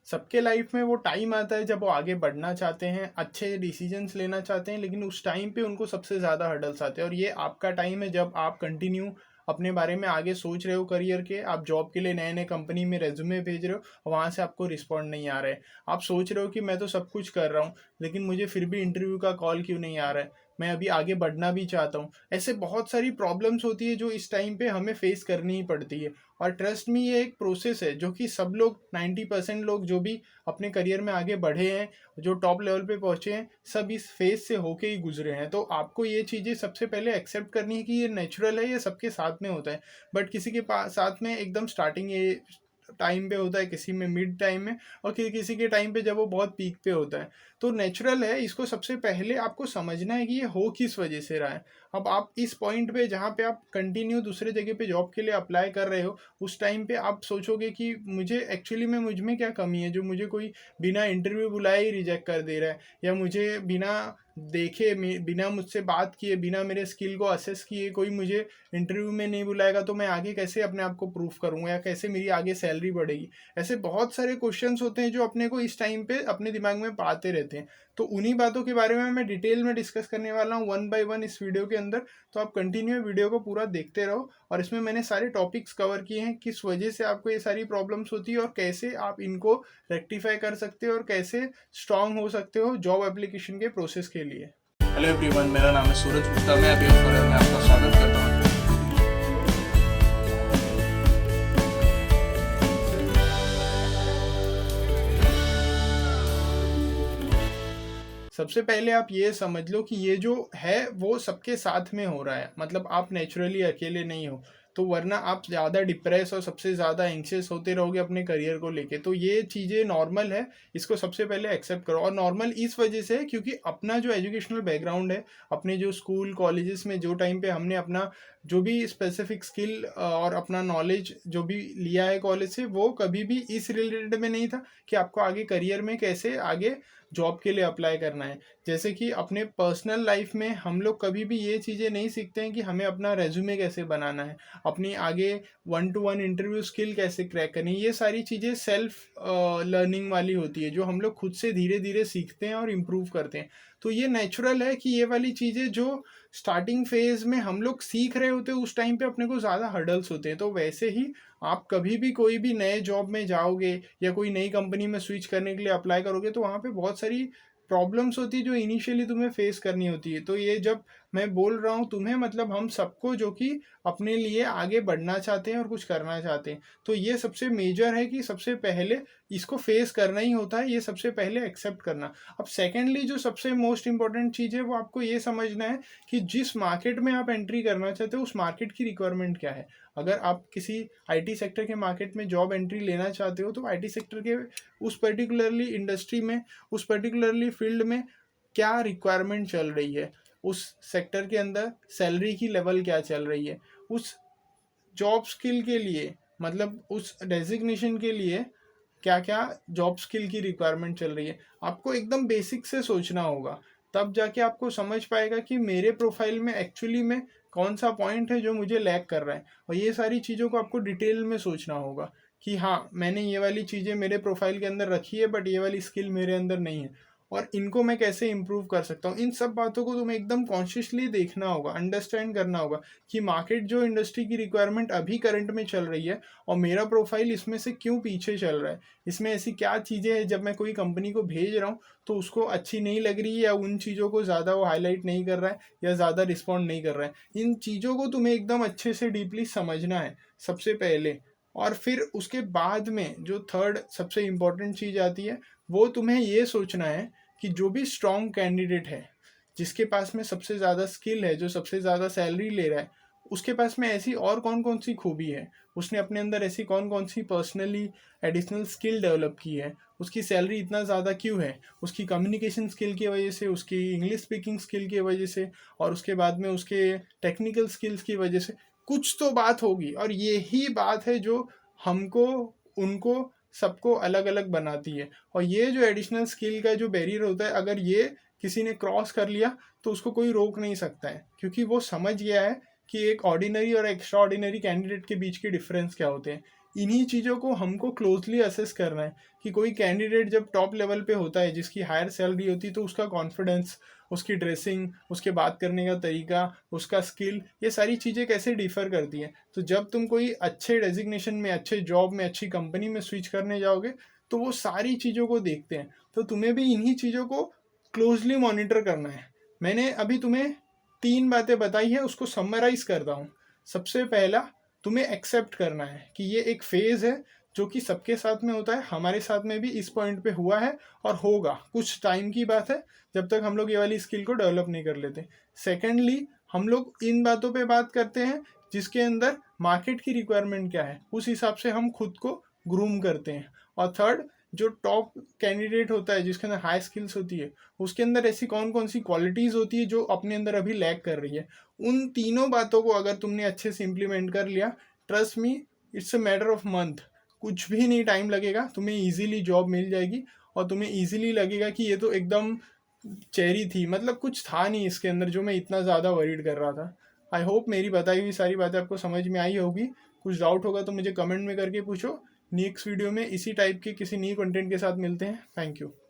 सबके लाइफ में वो टाइम आता है जब वो आगे बढ़ना चाहते हैं, अच्छे डिसीजंस लेना चाहते हैं, लेकिन उस टाइम पे उनको सबसे ज़्यादा हर्डल्स आते हैं। और ये आपका टाइम है जब आप कंटिन्यू अपने बारे में आगे सोच रहे हो करियर के, आप जॉब के लिए नए नए कंपनी में रेज्यूमे भेज रहे हो और वहाँ से आपको रिस्पॉन्ड नहीं आ रहा है। आप सोच रहे हो कि मैं तो सब कुछ कर रहा हूँ, लेकिन मुझे फिर भी इंटरव्यू का कॉल क्यों नहीं आ रहा है, मैं अभी आगे बढ़ना भी चाहता हूँ। ऐसे बहुत सारी प्रॉब्लम्स होती है जो इस टाइम पे हमें फेस करनी ही पड़ती है। और ट्रस्ट मी, ये एक प्रोसेस है जो कि सब लोग 90% लोग जो भी अपने करियर में आगे बढ़े हैं, जो टॉप लेवल पे पहुंचे हैं, सब इस फेज से होके ही गुजरे हैं। तो आपको ये चीज़ें सबसे पहले एक्सेप्ट करनी है कि ये नेचुरल है, ये सबके साथ में होता है। बट किसी के पास साथ में एकदम स्टार्टिंग ये टाइम पे होता है, किसी में मिड टाइम में, और किसी के टाइम पे जब वो बहुत पीक पे होता है। तो नेचुरल है, इसको सबसे पहले आपको समझना है कि ये हो किस वजह से रहा है। अब आप इस पॉइंट पे जहाँ पे आप कंटिन्यू दूसरे जगह पे जॉब के लिए अप्लाई कर रहे हो, उस टाइम पे आप सोचोगे कि मुझे एक्चुअली में मुझ में क्या कमी है जो मुझे कोई बिना इंटरव्यू बुलाए ही रिजेक्ट कर दे रहा है, या मुझे बिना देखे बिना मुझसे बात किए, बिना मेरे स्किल को असेस किए कोई मुझे इंटरव्यू में नहीं बुलाएगा, तो मैं आगे कैसे अपने आप को प्रूफ करूँगा, या कैसे मेरी आगे सैलरी बढ़ेगी। ऐसे बहुत सारे क्वेश्चंस होते हैं जो अपने को इस टाइम पे अपने दिमाग में पाते रहते हैं। तो उन्हीं बातों के बारे में मैं डिटेल में डिस्कस करने वाला हूँ वन बाय वन इस वीडियो के अंदर। तो आप कंटिन्यू वीडियो को पूरा देखते रहो, और इसमें मैंने सारे टॉपिक्स कवर किए हैं, किस वजह से आपको ये सारी प्रॉब्लम्स होती है और कैसे आप इनको रेक्टिफाई कर सकते हो और कैसे स्ट्रांग हो सकते हो जॉब एप्लीकेशन के प्रोसेस के लिए। हेलो एवरीवन, मेरा नाम है सूरज गुप्ता। मैं अभी ऑफर में आपका स्वागत करता हूँ। सबसे पहले आप ये समझ लो कि ये जो है वो सबके साथ में हो रहा है, मतलब आप नेचुरली अकेले नहीं हो। तो वरना आप ज़्यादा डिप्रेस और सबसे ज़्यादा एंग्शियस होते रहोगे अपने करियर को लेके। तो ये चीज़ें नॉर्मल है, इसको सबसे पहले एक्सेप्ट करो। और नॉर्मल इस वजह से है क्योंकि अपना जो एजुकेशनल बैकग्राउंड है, अपने जो स्कूल कॉलेजेस में जो टाइम पे हमने अपना जो भी स्पेसिफिक स्किल और अपना नॉलेज जो भी लिया है कॉलेज से, वो कभी भी इस रिलेटेड में नहीं था कि आपको आगे करियर में कैसे आगे जॉब के लिए अप्लाई करना है। जैसे कि अपने पर्सनल लाइफ में हम लोग कभी भी ये चीज़ें नहीं सीखते हैं कि हमें अपना रेज्यूमे कैसे बनाना है, अपनी आगे 1-to-1 इंटरव्यू स्किल कैसे क्रैक करनी है। ये सारी चीज़ें सेल्फ लर्निंग वाली होती है जो हम लोग खुद से धीरे धीरे सीखते हैं और इम्प्रूव करते हैं। तो ये नेचुरल है कि ये वाली चीज़ें जो स्टार्टिंग फेज में हम लोग सीख रहे होते हैं उस टाइम पे अपने को ज़्यादा हर्डल्स होते हैं। तो वैसे ही आप कभी भी कोई भी नए जॉब में जाओगे या कोई नई कंपनी में स्विच करने के लिए अप्लाई करोगे, तो वहाँ पे बहुत सारी प्रॉब्लम्स होती है जो इनिशियली तुम्हें फेस करनी होती है। तो ये जब मैं बोल रहा हूँ तुम्हें, मतलब हम सबको जो कि अपने लिए आगे बढ़ना चाहते हैं और कुछ करना चाहते हैं, तो ये सबसे मेजर है कि सबसे पहले इसको फेस करना ही होता है, ये सबसे पहले एक्सेप्ट करना। अब सेकेंडली जो सबसे मोस्ट इंपॉर्टेंट चीज़ है वो आपको ये समझना है कि जिस मार्केट में आप एंट्री करना चाहते हो उस मार्केट की रिक्वायरमेंट क्या है। अगर आप किसी आईटी सेक्टर के मार्केट में जॉब एंट्री लेना चाहते हो, तो आईटी सेक्टर के उस पर्टिकुलरली इंडस्ट्री में, उस पर्टिकुलरली फील्ड में क्या रिक्वायरमेंट चल रही है, उस सेक्टर के अंदर सैलरी की लेवल क्या चल रही है, उस जॉब स्किल के लिए, मतलब उस डेजिग्नेशन के लिए क्या क्या जॉब स्किल की रिक्वायरमेंट चल रही है। आपको एकदम बेसिक से सोचना होगा, तब जाके आपको समझ पाएगा कि मेरे प्रोफाइल में एक्चुअली में कौन सा पॉइंट है जो मुझे लैग कर रहा है। और ये सारी चीज़ों को आपको डिटेल में सोचना होगा कि हाँ, मैंने ये वाली चीज़ें मेरे प्रोफाइल के अंदर रखी है, बट ये वाली स्किल मेरे अंदर नहीं है, और इनको मैं कैसे इम्प्रूव कर सकता हूँ। इन सब बातों को तुम्हें एकदम कॉन्शियसली देखना होगा, अंडरस्टैंड करना होगा कि मार्केट जो इंडस्ट्री की रिक्वायरमेंट अभी करंट में चल रही है और मेरा प्रोफाइल इसमें से क्यों पीछे चल रहा है, इसमें ऐसी क्या चीज़ें हैं जब मैं कोई कंपनी को भेज रहा हूँ तो उसको अच्छी नहीं लग रही है, या उन चीज़ों को ज़्यादा वो हाईलाइट नहीं कर रहा है, या ज़्यादा रिस्पॉन्ड नहीं कर रहा है। इन चीज़ों को तुम्हें एकदम अच्छे से डीपली समझना है सबसे पहले। और फिर उसके बाद में जो थर्ड सबसे इम्पोर्टेंट चीज़ आती है, वो तुम्हें ये सोचना है कि जो भी स्ट्रॉन्ग कैंडिडेट है, जिसके पास में सबसे ज़्यादा स्किल है, जो सबसे ज़्यादा सैलरी ले रहा है, उसके पास में ऐसी और कौन कौन सी खूबी है, उसने अपने अंदर ऐसी कौन कौन सी पर्सनली एडिशनल स्किल डेवलप की है, उसकी सैलरी इतना ज़्यादा क्यों है, उसकी कम्युनिकेशन स्किल की वजह से, उसकी इंग्लिश स्पीकिंग स्किल की वजह से, और उसके बाद में उसके टेक्निकल स्किल्स की वजह से। कुछ तो बात होगी, और यही बात है जो हमको, उनको, सबको अलग अलग बनाती है। और ये जो एडिशनल स्किल का जो बैरियर होता है, अगर ये किसी ने क्रॉस कर लिया तो उसको कोई रोक नहीं सकता है, क्योंकि वो समझ गया है कि एक ऑर्डिनरी और एक्स्ट्रा ऑर्डिनरी कैंडिडेट के बीच के डिफरेंस क्या होते हैं। इन्हीं चीज़ों को हमको क्लोजली असेस करना है कि कोई कैंडिडेट जब टॉप लेवल पे होता है, जिसकी हायर सैलरी होती है, तो उसका कॉन्फिडेंस, उसकी ड्रेसिंग, उसके बात करने का तरीका, उसका स्किल, ये सारी चीज़ें कैसे डिफ़र करती हैं। तो जब तुम कोई अच्छे डेजिग्नेशन में, अच्छे जॉब में, अच्छी कंपनी में स्विच करने जाओगे, तो वो सारी चीज़ों को देखते हैं। तो तुम्हें भी इन्हीं चीज़ों को क्लोजली मॉनिटर करना है। मैंने अभी तुम्हें 3 बातें बताई है, उसको समराइज़ करता हूँ। सबसे पहला, तुम्हें एक्सेप्ट करना है कि ये एक फेज़ है जो कि सबके साथ में होता है, हमारे साथ में भी इस पॉइंट पे हुआ है और होगा। कुछ टाइम की बात है जब तक हम लोग ये वाली स्किल को डेवलप नहीं कर लेते। सेकेंडली, हम लोग इन बातों पे बात करते हैं जिसके अंदर मार्केट की रिक्वायरमेंट क्या है, उस हिसाब से हम खुद को ग्रूम करते हैं। और थर्ड, जो टॉप कैंडिडेट होता है जिसके अंदर हाई स्किल्स होती है, उसके अंदर ऐसी कौन कौन सी क्वालिटीज़ होती है जो अपने अंदर अभी लैग कर रही है। उन तीनों बातों को अगर तुमने अच्छे से इम्प्लीमेंट कर लिया, trust me, it's a matter of month, कुछ भी नहीं टाइम लगेगा, तुम्हें इजीली जॉब मिल जाएगी। और तुम्हें इजीली लगेगा कि ये तो एकदम चेरी थी, मतलब कुछ था नहीं इसके अंदर जो मैं इतना ज़्यादा वरीड कर रहा था। आई होप मेरी बताई हुई सारी बातें आपको समझ में आई होगी। कुछ डाउट होगा तो मुझे कमेंट में करके पूछो। नेक्स्ट वीडियो में इसी टाइप के किसी न्यू कंटेंट के साथ मिलते हैं। Thank you.